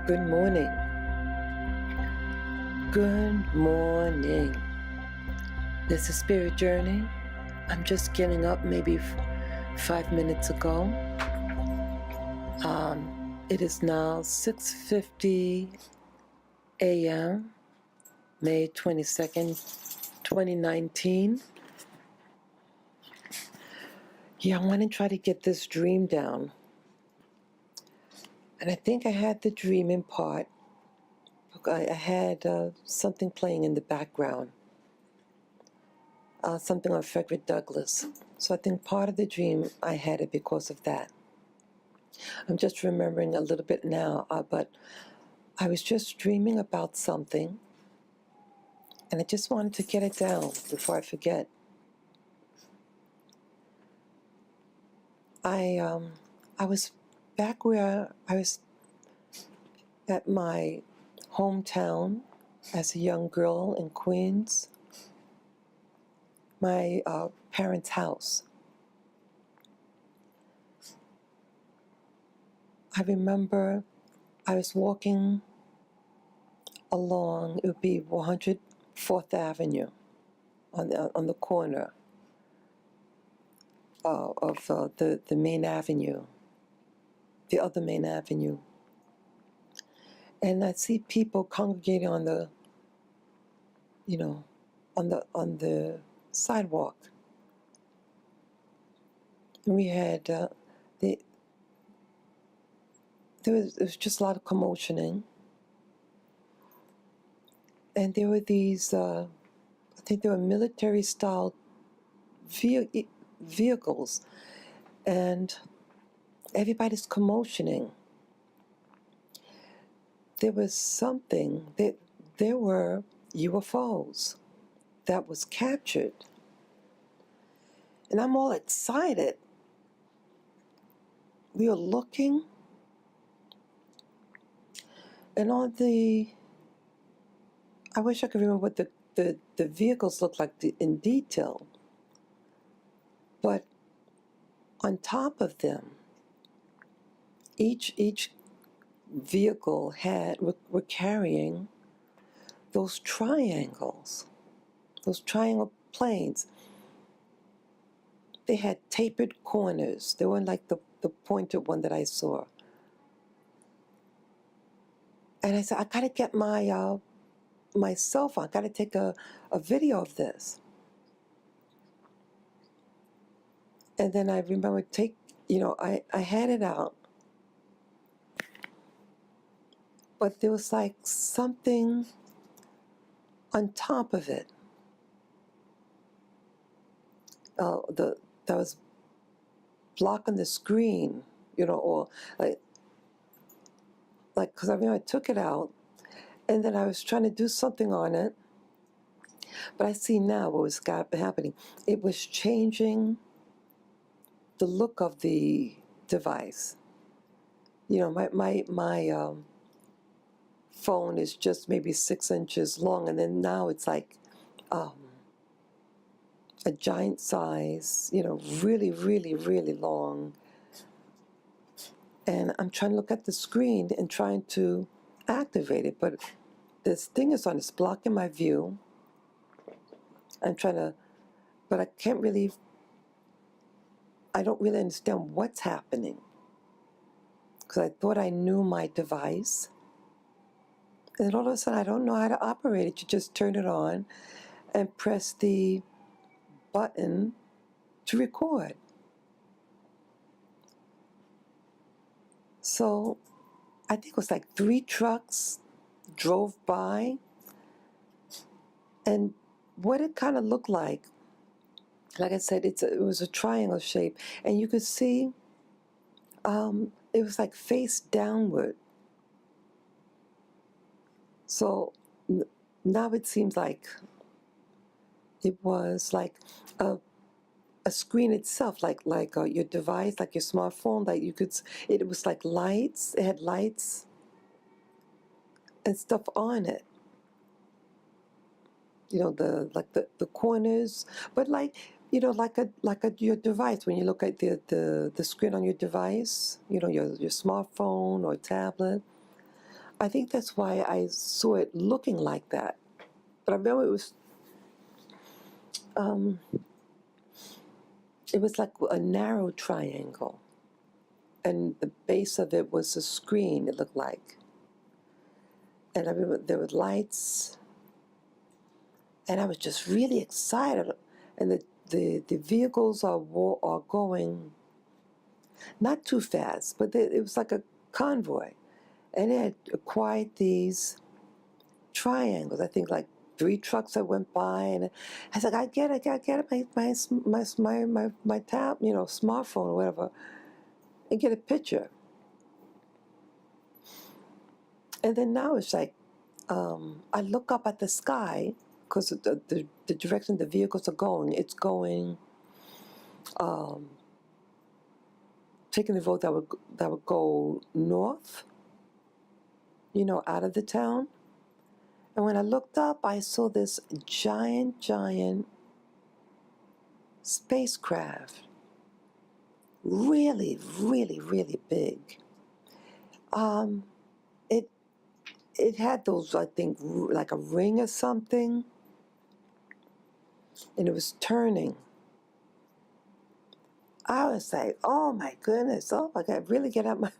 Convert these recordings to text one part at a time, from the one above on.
Good morning. Good morning. This is Spirit Journey. I'm just getting up maybe 5 minutes ago. It is now 6:50 a.m., May 22nd, 2019. Yeah, I want to try to get this dream down. And I think I had the dream in part. I had something playing in the background. Something on Frederick Douglass. So I think part of the dream, I had it because of that. I'm just remembering a little bit now, but I was just dreaming about something, and I just wanted to get it down before I forget. I was back where I was at my hometown as a young girl in Queens, my parents' house. I remember I was walking along, it would be 104th Avenue on the corner of the main avenue, the other main avenue. And I see people congregating on the, on the sidewalk. And we had, there was just a lot of commotioning. And there were these, I think there were military-style vehicles. And everybody's commotioning. There was something, there were UFOs that was captured. And I'm all excited. We were looking, and I wish I could remember what the vehicles looked like in detail. But on top of them, each vehicle were carrying those triangle planes. They had tapered corners. They weren't like the pointed one that I saw. And I said, I gotta get my cell phone. I gotta take a video of this. And then I remember I had it out. But there was like something on top of it. That was blocking the screen, or like, because I remember I took it out, and then I was trying to do something on it. But I see now what was happening. It was changing the look of the device. My phone is just maybe 6 inches long, and then now it's like a giant size, really, really, really long. And I'm trying to look at the screen and trying to activate it, but this thing is on, it's blocking my view. I'm trying to, but I don't really understand what's happening. Because I thought I knew my device. And then all of a sudden, I don't know how to operate it. You just turn it on and press the button to record. So I think it was like 3 trucks drove by. And what it kind of looked like I said, it was a triangle shape. And you could see it was like face downward. So now it seems like it was like a screen itself, like your device, like your smartphone, like it was like lights. It had lights and stuff on it. The corners, but like your device. When you look at the screen on your device, your smartphone or tablet. I think that's why I saw it looking like that. But I remember um, it was like a narrow triangle, and the base of it was a screen, it looked like. And I remember there were lights, and I was just really excited. And the vehicles are going not too fast, but it was like a convoy. And it had acquired these triangles. I think like 3 trucks that went by, and I was like, I get it, my tab, smartphone or whatever, and get a picture. And then now it's like, I look up at the sky because the direction the vehicles are going. It's going, taking the road that would go north, out of the town. And when I looked up, I saw this giant spacecraft, really, really, really big. Um, it it had those, I think, like a ring or something, and it was turning. I was like, oh my goodness, oh my God, really get out my,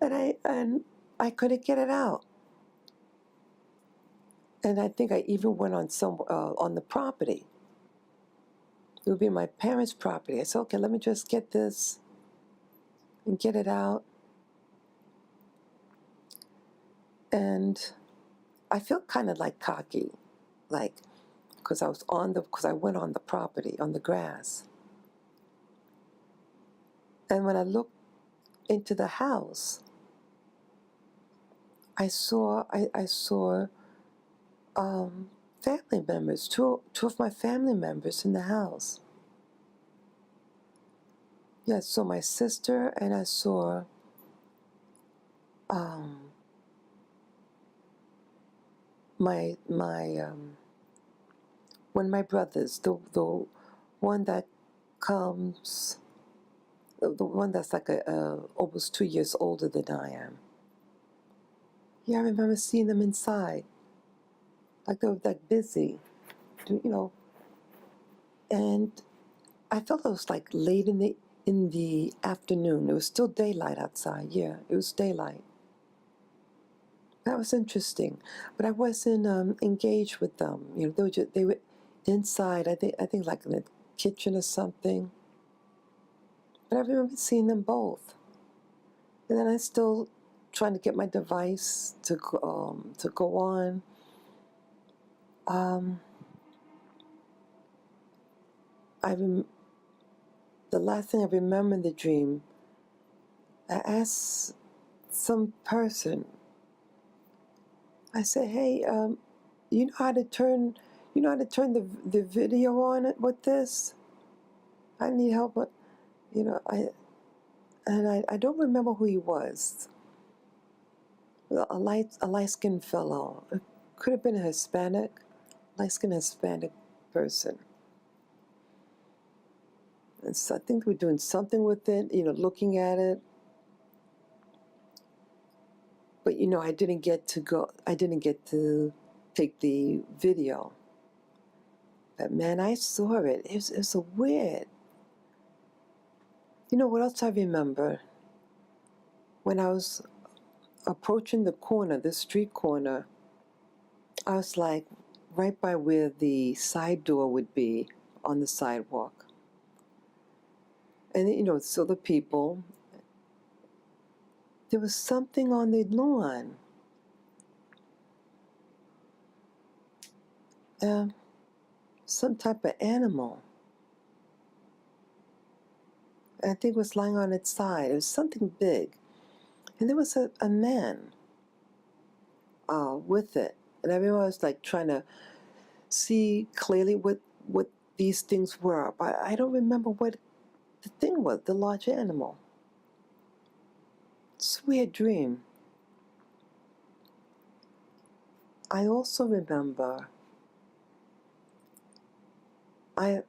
and I couldn't get it out. And I think I even went on the property. It would be my parents' property. I said, okay, let me just get this and get it out. And I felt kind of like cocky, like, because I went on the property, on the grass. And when I looked into the house, I saw family members, two of my family members in the house. Yeah, I saw my sister, and I saw um, my one of my brothers, the one that comes, the one that's like almost 2 years older than I am. Yeah, I remember seeing them inside, like they were like busy, and I felt it was like late in the afternoon. It was still daylight outside. Yeah, it was daylight. That was interesting, but I wasn't engaged with them. They were inside. I think like in the kitchen or something. But I remember seeing them both, and then I still trying to get my device to go on. Um, the last thing I remember in the dream, I asked some person. I said, "Hey, you know how to turn, the video on with this? I need help." But you know, I don't remember who he was. A light skinned fellow. It could have been a light skinned Hispanic person. And so I think we're doing something with it, looking at it. But I didn't get to go. I didn't get to take the video. But man, I saw it. It's a weird. You know what else I remember? When I was approaching the street corner, I was like right by where the side door would be on the sidewalk. And so the people, there was something on the lawn. Some type of animal. I think it was lying on its side. It was something big. And there was a man with it. And I remember I was like trying to see clearly what these things were. But I don't remember what the thing was, the large animal. It's a weird dream. I also remember, I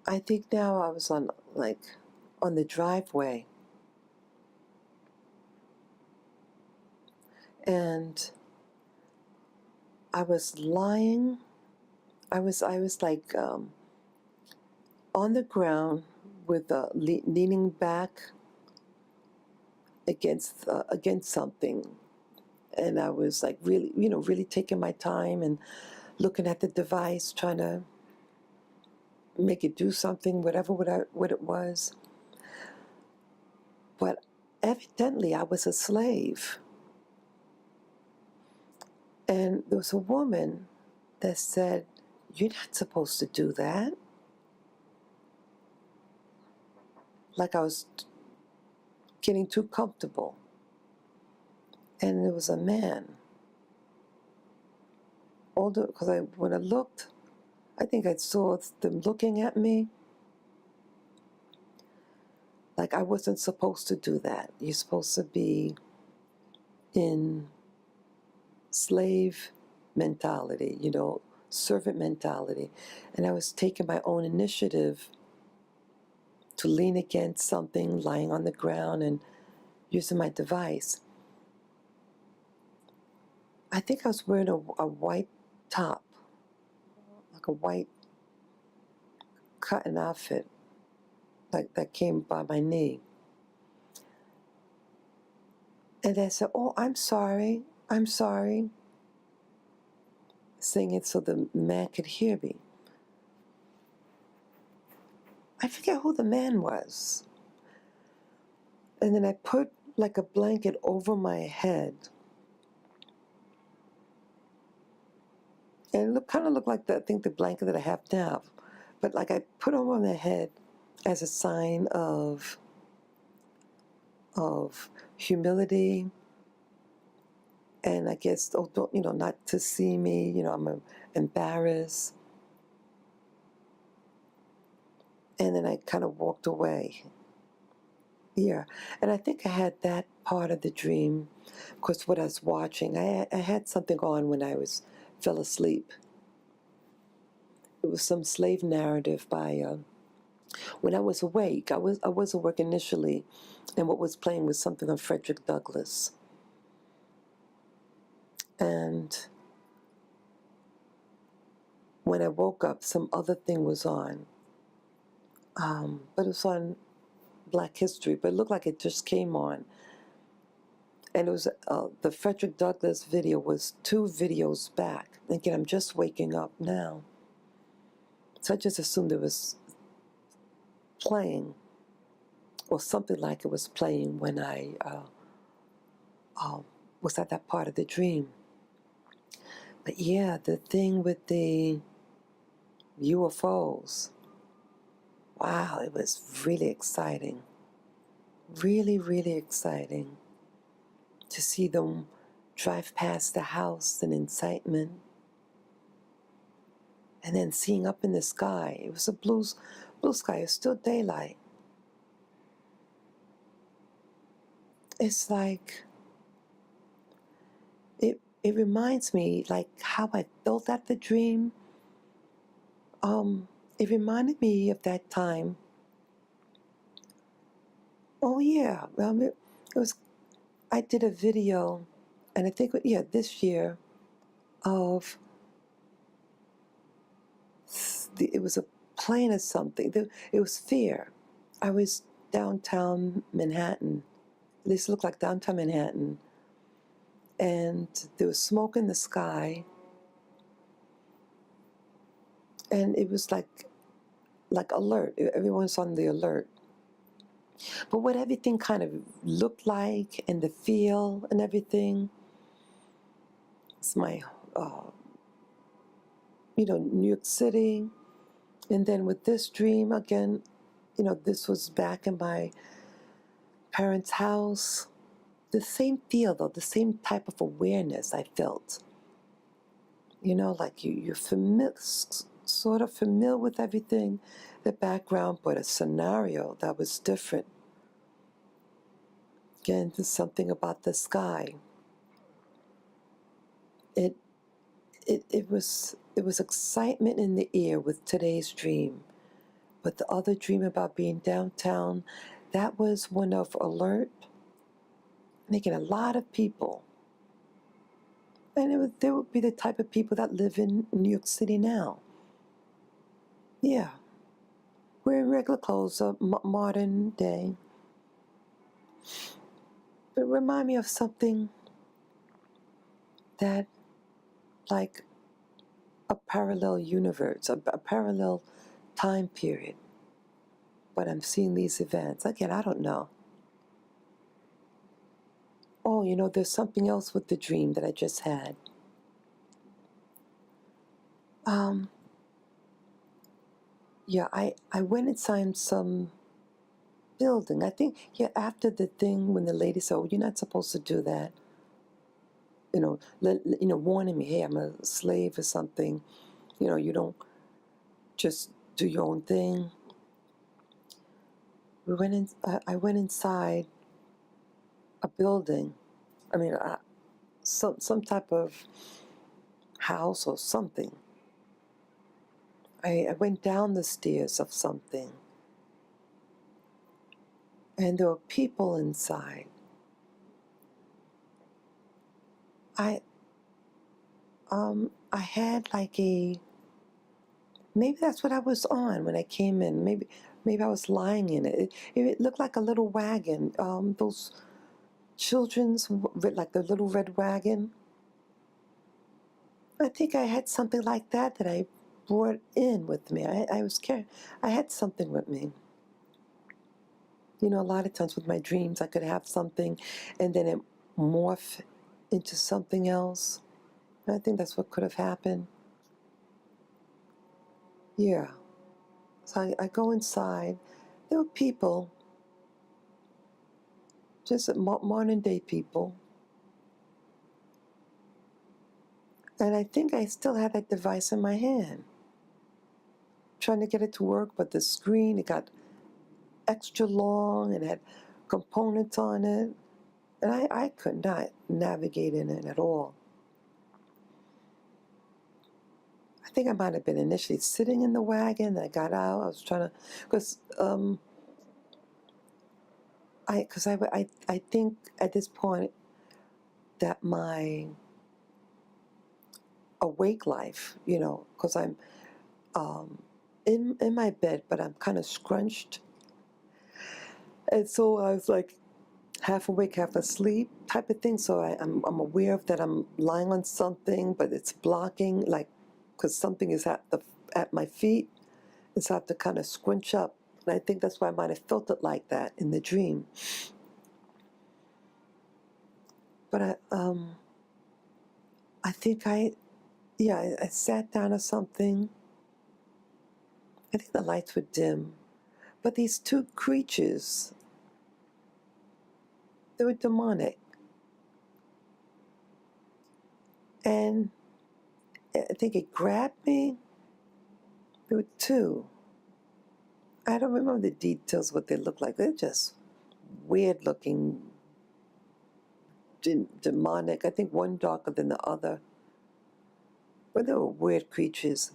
I think now I was on the driveway. and I was lying. I was like on the ground with leaning back against something, and I was like really, really taking my time and looking at the device, trying to make it do something, whatever what it was. But evidently, I was a slave, and there was a woman that said, "You're not supposed to do that." Like I was getting too comfortable. And there was a man, older, because when I looked, I think I saw them looking at me. Like I wasn't supposed to do that. You're supposed to be in slave mentality, servant mentality. And I was taking my own initiative to lean against something lying on the ground and using my device. I think I was wearing a white top, like a white cotton outfit, like that came by my knee. And I said, "Oh, I'm sorry, saying it so the man could hear me. I forget who the man was. And then I put like a blanket over my head. And it kind of looked like I think the blanket that I have now. But like I put over my head as a sign of humility. And I guess, oh, don't, not to see me, I'm embarrassed. And then I kind of walked away. Yeah, and I think I had that part of the dream, because what I was watching, I had something on when I fell asleep. It was some slave narrative by, when I was awake, I was awake initially, and what was playing was something of Frederick Douglass. And when I woke up, some other thing was on, but it was on Black History, but it looked like it just came on. And it was the Frederick Douglass video was 2 videos back. Again, I'm just waking up now. So I just assumed it was playing, or something like it was playing when I was at that part of the dream. But yeah, the thing with the UFOs, wow, it was really exciting. Really, really exciting to see them drive past the house in incitement. And then seeing up in the sky, it was a blue sky, it's still daylight. It's like, it reminds me like how I felt at the dream. It reminded me of that time. Oh yeah, it was, I did a video, and I think, yeah, this year, of, it was a plane or something. It was fear. I was downtown Manhattan. At least it looked like downtown Manhattan. And there was smoke in the sky. And it was like alert. Everyone's on the alert. But what everything kind of looked like, and the feel and everything, it's my, New York City. And then with this dream, again, this was back in my parents' house. The same feel, though, the same type of awareness I felt. Like you're sort of familiar with everything, the background, but a scenario that was different. Again, there's something about the sky. It was excitement in the air with today's dream. But the other dream about being downtown, that was one of alert, making a lot of people And they would be the type of people that live in New York City now. Yeah, wearing regular clothes, modern day. But remind me of something that, like a parallel universe, a parallel time period. But I'm seeing these events. Again, I don't know. Oh, there's something else with the dream that I just had. Um, yeah, I went inside some building. I think, yeah, after the thing when the lady said, oh, you're not supposed to do that. Warning me, hey, I'm a slave or something. You don't just do your own thing. We went in. I went inside a building. I mean, some type of house or something. I went down the stairs of something, and there were people inside. I I had like maybe that's what I was on when I came in. Maybe I was lying in it. It looked like a little wagon. Those children's like the little red wagon. I think I had something like that I brought in with me. I was carrying. I had something with me. A lot of times with my dreams, I could have something, and then it morph into something else. And I think that's what could have happened. Yeah. So I go inside. There were people, just modern day people. And I think I still had that device in my hand, trying to get it to work, but the screen, it got extra long and had components on it. And I could not navigate in it at all. I think I might have been initially sitting in the wagon. I got out. I was trying to, because I think at this point that my awake life, because I'm in my bed, but I'm kind of scrunched, and so I was like half awake, half asleep type of thing. So I'm aware of that I'm lying on something, but it's blocking, like, because something is at my feet, and so I have to kind of scrunch up. And I think that's why I might have felt it like that in the dream. But I think I sat down or something. I think the lights were dim, but these two creatures, they were demonic, and I think it grabbed me. There were two. I don't remember the details, what they looked like. They're just weird looking, demonic. I think one darker than the other. But they were weird creatures.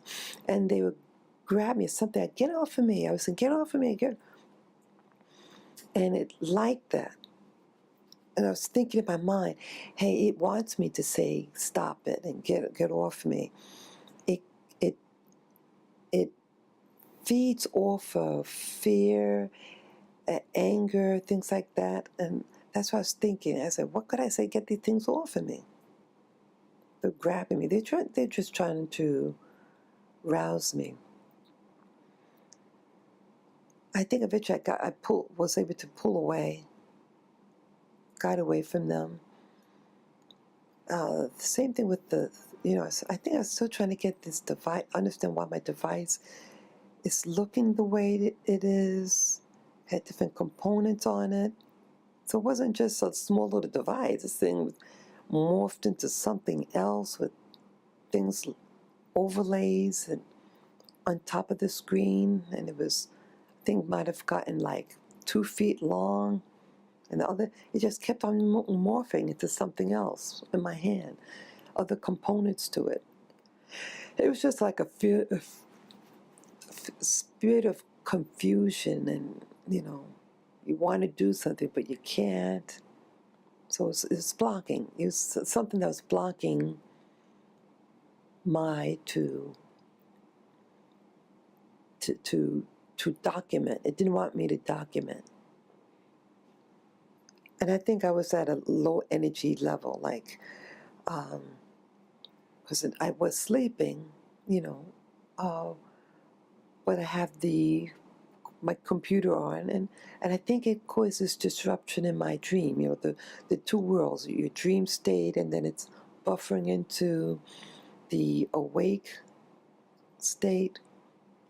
And they would grab me, something, like, get off of me. I was saying, get off of me. And it liked that. And I was thinking in my mind, hey, it wants me to say, stop it and get off me. It, it, it feeds off of fear, anger, things like that. And that's what I was thinking. I said, what could I say? Get these things off of me. They're grabbing me. They're just trying to rouse me. I think eventually was able to pull away, got away from them. Same thing with I think I was still trying to get this device, understand why my device is looking the way it is, had different components on it. So it wasn't just a small little device. This thing morphed into something else with things, overlays, and on top of the screen. And I think might have gotten like 2 feet long. And it just kept on morphing into something else in my hand, other components to it. It was just like a spirit of confusion, and you want to do something but you can't. So it's blocking. It was something that was blocking my to document. It didn't want me to document. And I think I was at a low energy level, like, because I was sleeping, you know, but I have my computer on, and I think it causes disruption in my dream. You know, the two worlds, your dream state, and then it's buffering into the awake state,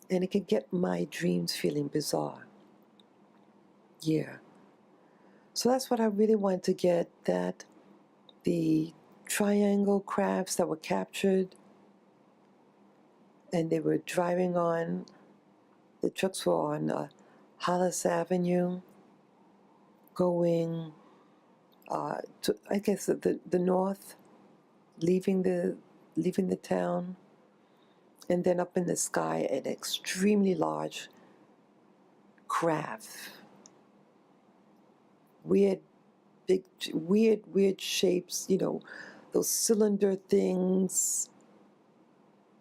and it can get my dreams feeling bizarre. Yeah. So that's what I really wanted to get, that the triangle crabs that were captured, and they were driving on, the trucks were on Hollis Avenue, going to, I guess, the north, leaving the town, and then up in the sky, an extremely large crab, weird, big, weird shapes. You know, those cylinder things.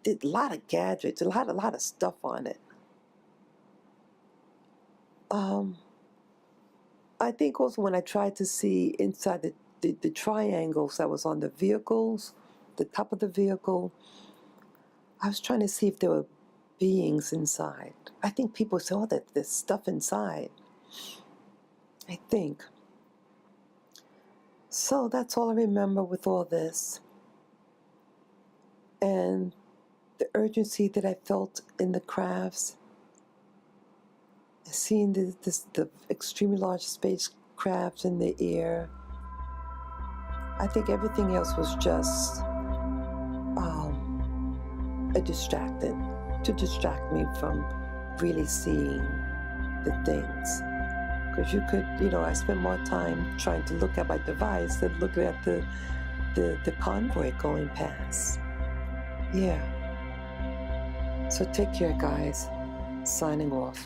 Did a lot of gadgets, a lot of stuff on it. I think also when I tried to see inside the triangles that was on the vehicles, the top of the vehicle, I was trying to see if there were beings inside. I think people say, oh, that there's stuff inside. I think. So that's all I remember with all this. And the urgency that I felt in the crafts, seeing the extremely large spacecraft in the air. I think everything else was just a distractant, to distract me from really seeing the things. Because you could, you know, I spent more time trying to look at my device than looking at the convoy going past. Yeah. So take care, guys. Signing off.